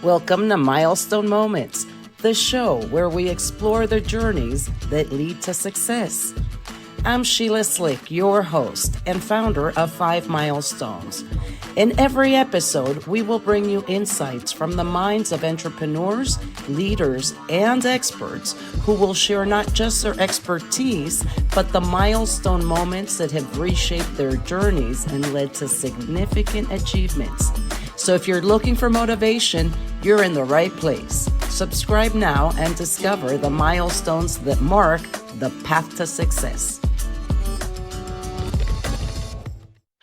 Welcome to Milestone Moments, the show where we explore the journeys that lead to success. I'm Sheila Slick, your host and founder of 5 Milestones. In every episode, we will bring you insights from the minds of entrepreneurs, leaders, and experts who will share not just their expertise, but the milestone moments that have reshaped their journeys and led to significant achievements. So if you're looking for motivation, you're in the right place. Subscribe now and discover the milestones that mark the path to success.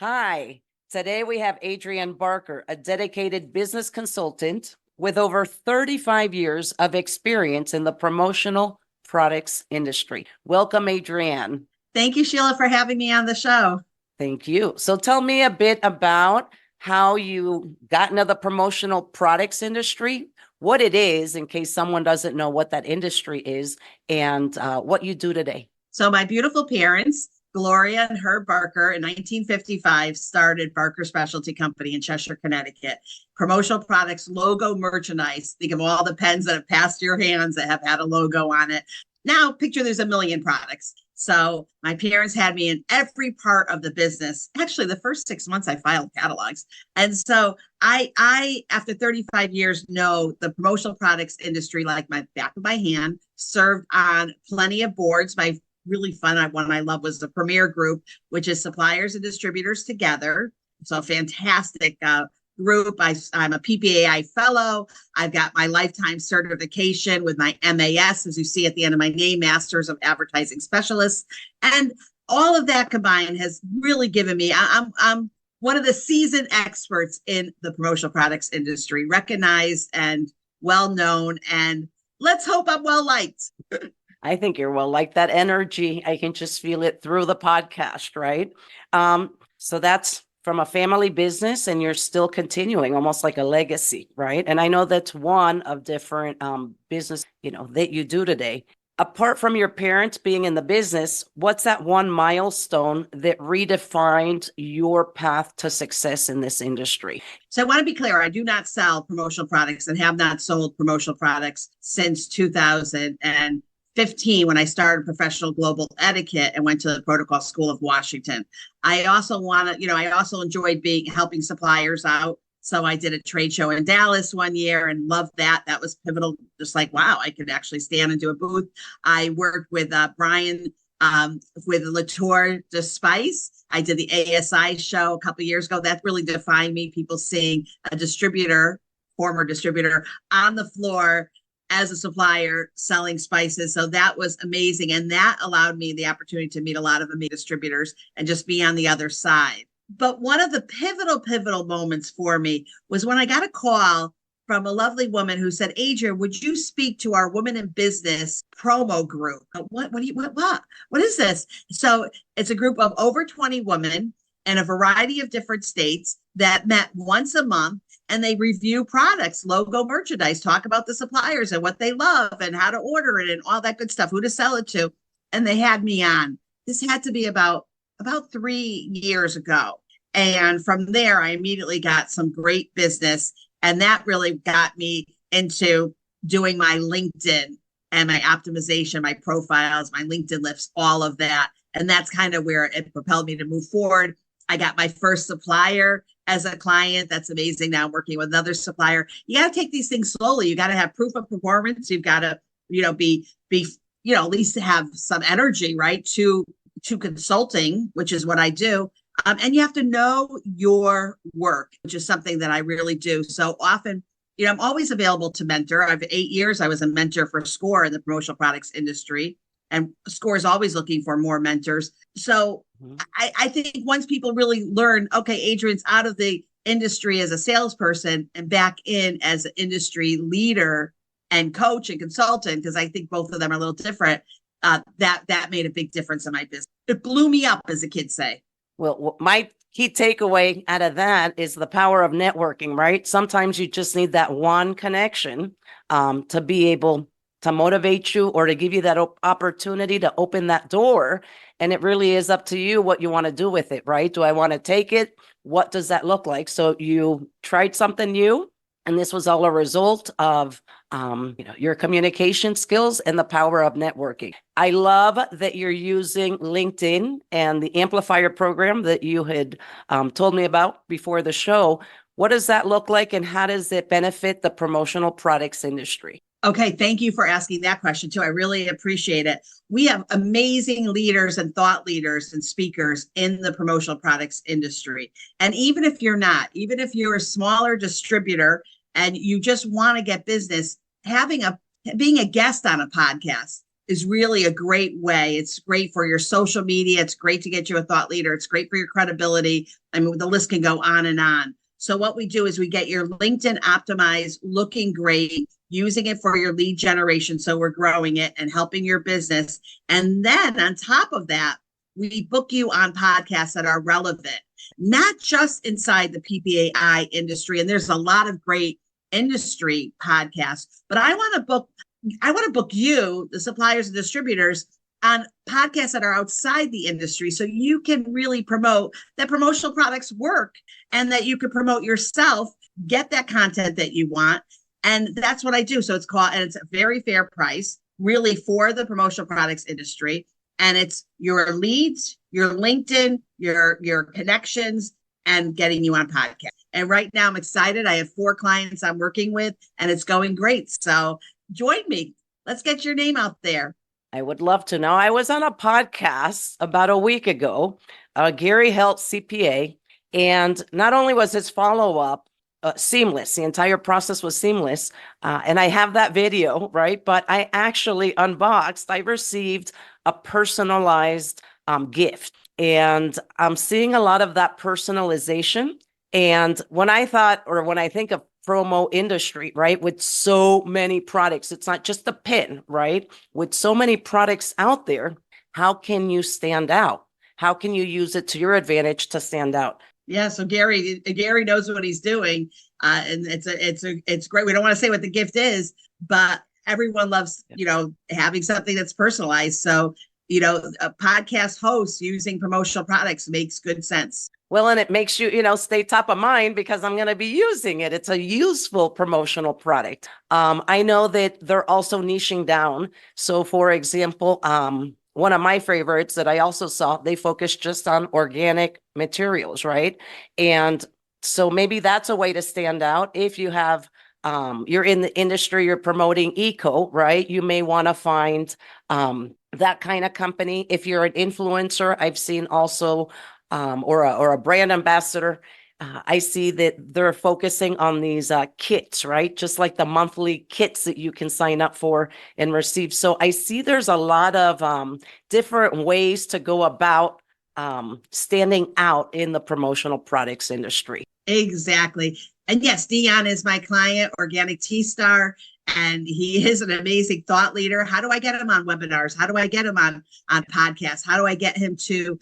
Hi, today we have Adrienne Barker, a dedicated business consultant with over 35 years of experience in the promotional products industry. Welcome, Adrienne. Thank you, Sheila, for having me on the show. Thank you. So tell me a bit about how you got into the promotional products industry, what it is, in case someone doesn't know what that industry is, and what you do today. So my beautiful parents, Gloria and Herb Barker, in 1955, started Barker Specialty Company in Cheshire, Connecticut. Promotional products, logo merchandise. Think of all the pens that have passed your hands that have had a logo on it. Now, picture there's a million products. So my parents had me in every part of the business. Actually, the first 6 months I filed catalogs. And so I after 35 years, know the promotional products industry like my back of my hand, served on plenty of boards. My really fun one I love was the Premier Group, which is suppliers and distributors together. So fantastic group. I'm a PPAI fellow. I've got my lifetime certification with my MAS, as you see at the end of my name, Masters of Advertising Specialists. And all of that combined has really given me, I'm one of the seasoned experts in the promotional products industry, recognized and well-known, and let's hope I'm well-liked. I think you're well liked. That energy, I can just feel it through the podcast, right? So that's from a family business, and you're still continuing, almost like a legacy, right? And I know that's one of different business, that you do today. Apart from your parents being in the business, what's that one milestone that redefined your path to success in this industry? So I want to be clear, I do not sell promotional products and have not sold promotional products since 2015, when I started Professional Global Etiquette and went to the Protocol School of Washington. I also I also enjoyed helping suppliers out. So I did a trade show in Dallas one year and loved that. That was pivotal. Just like, wow, I could actually stand and do a booth. I worked with Brian with Latour de Spice. I did the ASI show a couple of years ago. That really defined me. People seeing a former distributor on the floor as a supplier selling spices. So that was amazing. And that allowed me the opportunity to meet a lot of the distributors and just be on the other side. But one of the pivotal moments for me was when I got a call from a lovely woman who said, Adrienne, would you speak to our Women in Business promo group? What is this? So it's a group of over 20 women in a variety of different states that met once a month, and they review products, logo merchandise, talk about the suppliers and what they love and how to order it and all that good stuff, who to sell it to. And they had me on. This had to be about 3 years ago. And from there, I immediately got some great business. And that really got me into doing my LinkedIn and my optimization, my profiles, my LinkedIn lists, all of that. And that's kind of where it propelled me to move forward. I got my first supplier as a client. That's amazing. Now I'm working with another supplier. You got to take these things slowly. You got to have proof of performance. You've got to, be at least have some energy, right, to consulting, which is what I do. And you have to know your work, which is something that I really do. So often, I'm always available to mentor. I've 8 years. I was a mentor for SCORE in the promotional products industry. And SCORE is always looking for more mentors. So I think once people really learn, okay, Adrienne's out of the industry as a salesperson and back in as an industry leader and coach and consultant, because I think both of them are a little different, that made a big difference in my business. It blew me up, as the kids say. Well, my key takeaway out of that is the power of networking, right? Sometimes you just need that one connection to be able to motivate you or to give you that opportunity to open that door. And it really is up to you what you want to do with it, right? Do I want to take it? What does that look like? So you tried something new And this was all a result of your communication skills and the power of networking. I love that you're using LinkedIn and the Amplifier program that you had told me about before the show. What does that look like, and how does it benefit the promotional products industry? Okay, thank you for asking that question too. I really appreciate it. We have amazing leaders and thought leaders and speakers in the promotional products industry. And even if you're not, even if you're a smaller distributor and you just want to get business, being a guest on a podcast is really a great way. It's great for your social media. It's great to get you a thought leader. It's great for your credibility. I mean, the list can go on and on. So what we do is we get your LinkedIn optimized, looking great, using it for your lead generation. So we're growing it and helping your business. And then on top of that, we book you on podcasts that are relevant, not just inside the PPAI industry. And there's a lot of great industry podcasts, but I want to book you, the suppliers and distributors, on podcasts that are outside the industry, so you can really promote that promotional products work and that you can promote yourself, get that content that you want. And that's what I do. So it's a very fair price, really, for the promotional products industry. And it's your leads, your LinkedIn, your connections, and getting you on podcast. And right now I'm excited. I have 4 clients I'm working with, and it's going great. So join me. Let's get your name out there. I would love to know. I was on a podcast about a week ago, Gary Helt CPA, and not only was his follow-up seamless, the entire process was seamless, and I have that video, right? But I actually unboxed, I received a personalized gift, and I'm seeing a lot of that personalization. And when I think of promo industry, right, with so many products, it's not just the pin, right? With so many products out there, how can you stand out? How can you use it to your advantage to stand out? Yeah, so Gary knows what he's doing, and it's great. We don't want to say what the gift is, but everyone loves having something that's personalized. So a podcast host using promotional products makes good sense. Well, and it makes you, stay top of mind because I'm going to be using it. It's a useful promotional product. I know that they're also niching down. So, for example, one of my favorites that I also saw, they focus just on organic materials, right? And so maybe that's a way to stand out. If you have, you're in the industry, you're promoting eco, right? You may want to find that kind of company. If you're an influencer, I've seen also or a brand ambassador, I see that they're focusing on these kits, right? Just like the monthly kits that you can sign up for and receive. So I see there's a lot of different ways to go about standing out in the promotional products industry. Exactly. And yes, Dion is my client, Organic Tea Star, and he is an amazing thought leader. How do I get him on webinars? How do I get him on podcasts? How do I get him to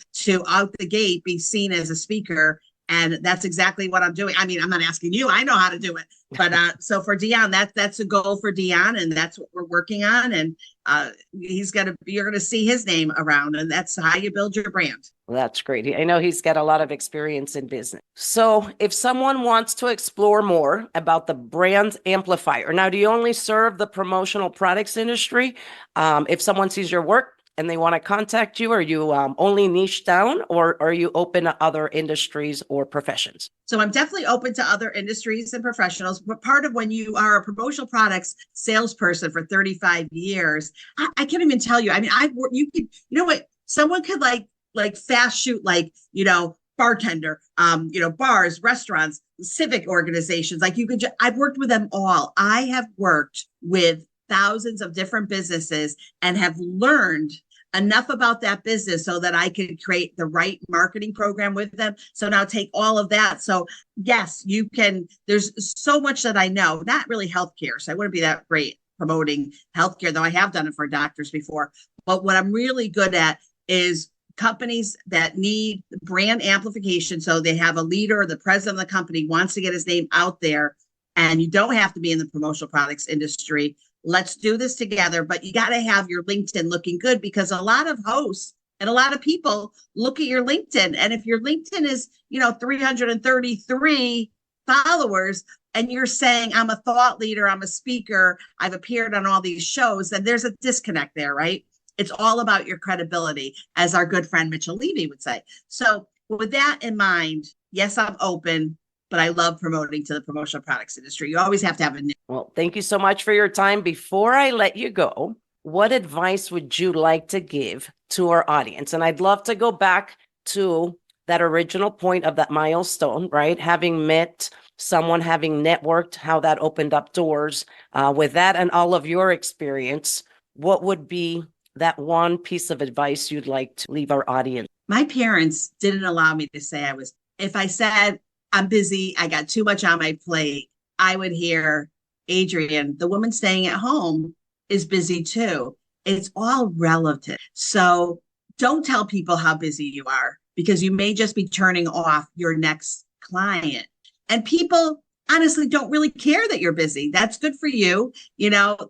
out the gate be seen as a speaker? And that's exactly what I'm doing. I mean, I'm not asking you. I know how to do it. But so for Dion, that's a goal for Dion, and that's what we're working on. And you're going to see his name around, and that's how you build your brand. Well, that's great. I know he's got a lot of experience in business. So if someone wants to explore more about the brand amplifier, now, do you only serve the promotional products industry? If someone sees your work and they want to contact you, are you only niche down, or are you open to other industries or professions? So I'm definitely open to other industries and professionals, but part of when you are a promotional products salesperson for 35 years, I can't even tell you. I mean, someone could like fast shoot, bartender, bars, restaurants, civic organizations. I've worked with them all. I have worked with thousands of different businesses and have learned enough about that business so that I could create the right marketing program with them. So now take all of that. So yes, you can, there's so much that I know, not really healthcare. So I wouldn't be that great promoting healthcare, though I have done it for doctors before. But what I'm really good at is companies that need brand amplification. So they have a leader, or the president of the company wants to get his name out there, and you don't have to be in the promotional products industry. Let's do this together, but you got to have your LinkedIn looking good, because a lot of hosts and a lot of people look at your LinkedIn. And if your LinkedIn is, 333 followers, and you're saying, I'm a thought leader, I'm a speaker, I've appeared on all these shows, then there's a disconnect there, right? It's all about your credibility, as our good friend Mitchell Levy would say. So with that in mind, yes, I'm open, but I love promoting to the promotional products industry. You always have to have a new. Well, thank you so much for your time. Before I let you go, what advice would you like to give to our audience? And I'd love to go back to that original point of that milestone, right? Having met someone, having networked, how that opened up doors. With that and all of your experience, what would be that one piece of advice you'd like to leave our audience? My parents didn't allow me to say if I said I'm busy, I got too much on my plate, I would hear, Adrienne, the woman staying at home is busy too. It's all relative. So don't tell people how busy you are, because you may just be turning off your next client. And people honestly don't really care that you're busy. That's good for you.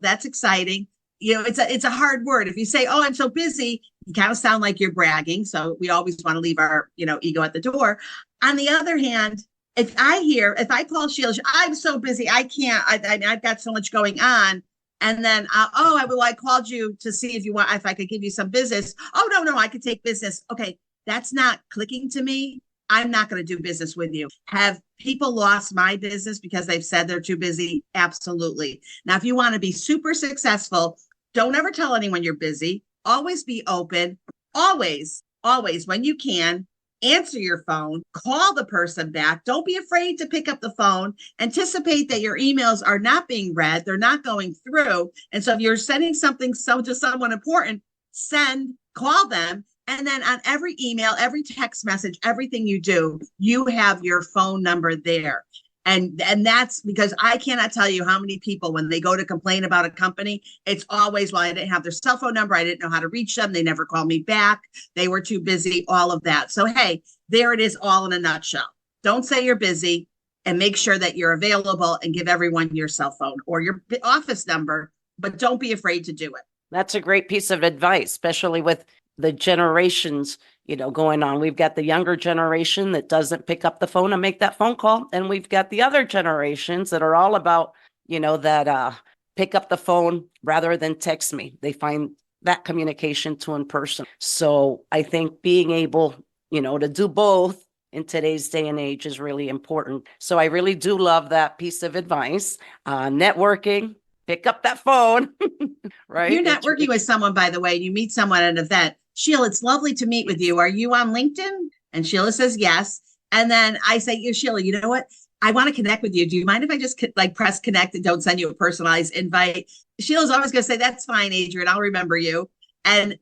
That's exciting. It's a hard word. If you say, oh, I'm so busy, you kind of sound like you're bragging. So we always want to leave our, ego at the door. On the other hand, if I call Sheila, I'm so busy, I can't, I've got so much going on. And then, I called you to see if I could give you some business. Oh, no, I could take business. Okay. That's not clicking to me. I'm not going to do business with you. Have people lost my business because they've said they're too busy? Absolutely. Now, if you want to be super successful, don't ever tell anyone you're busy. Always be open. Always, when you can, answer your phone, call the person back. Don't be afraid to pick up the phone. Anticipate that your emails are not being read. They're not going through. And so if you're sending something to someone important, call them. And then on every email, every text message, everything you do, you have your phone number there. And that's because I cannot tell you how many people, when they go to complain about a company, it's always, well, I didn't have their cell phone number. I didn't know how to reach them. They never called me back. They were too busy, all of that. So, hey, there it is, all in a nutshell. Don't say you're busy, and make sure that you're available, and give everyone your cell phone or your office number, but don't be afraid to do it. That's a great piece of advice, especially with the generations, going on. We've got the younger generation that doesn't pick up the phone and make that phone call. And we've got the other generations that are all about, that pick up the phone rather than text me. They find that communication too in person. So I think being able, to do both in today's day and age is really important. So I really do love that piece of advice. Networking, pick up that phone, right? You're networking with someone, by the way, and you meet someone at an event. Sheila, it's lovely to meet with you. Are you on LinkedIn? And Sheila says yes. And then I say, Sheila, you know what? I want to connect with you. Do you mind if I just press connect and don't send you a personalized invite? Sheila's always going to say, that's fine, Adrienne, I'll remember you. And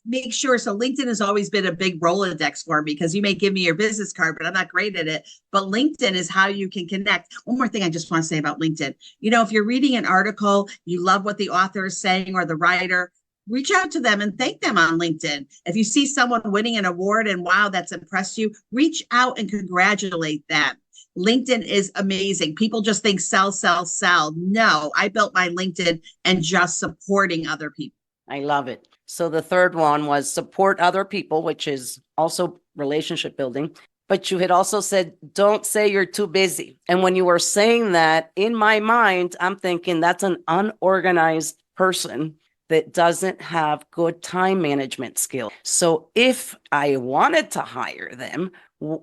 make sure. So LinkedIn has always been a big Rolodex for me, because you may give me your business card, but I'm not great at it. But LinkedIn is how you can connect. One more thing I just want to say about LinkedIn. If you're reading an article, you love what the author is saying or the writer, reach out to them and thank them on LinkedIn. If you see someone winning an award and wow, that's impressed you, reach out and congratulate them. LinkedIn is amazing. People just think sell, sell, sell. No, I built my LinkedIn and just supporting other people. I love it. So the third one was support other people, which is also relationship building. But you had also said, don't say you're too busy. And when you were saying that, in my mind, I'm thinking that's an unorganized person that doesn't have good time management skills. So if I wanted to hire them,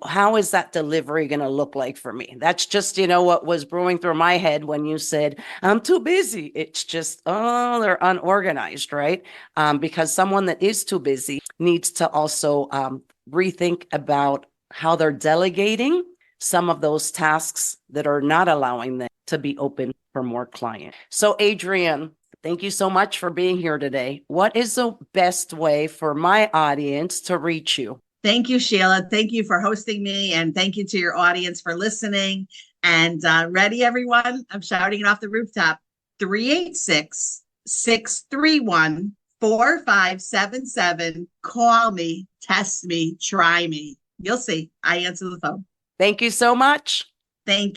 how is that delivery going to look like for me? That's just, what was brewing through my head when you said, I'm too busy. It's just, they're unorganized, right? Because someone that is too busy needs to also rethink about how they're delegating some of those tasks that are not allowing them to be open for more clients. So Adrienne, thank you so much for being here today. What is the best way for my audience to reach you? Thank you, Sheila. Thank you for hosting me, and thank you to your audience for listening. And ready, everyone? I'm shouting it off the rooftop. 386-631-4577. Call me, test me, try me. You'll see. I answer the phone. Thank you so much. Thank you.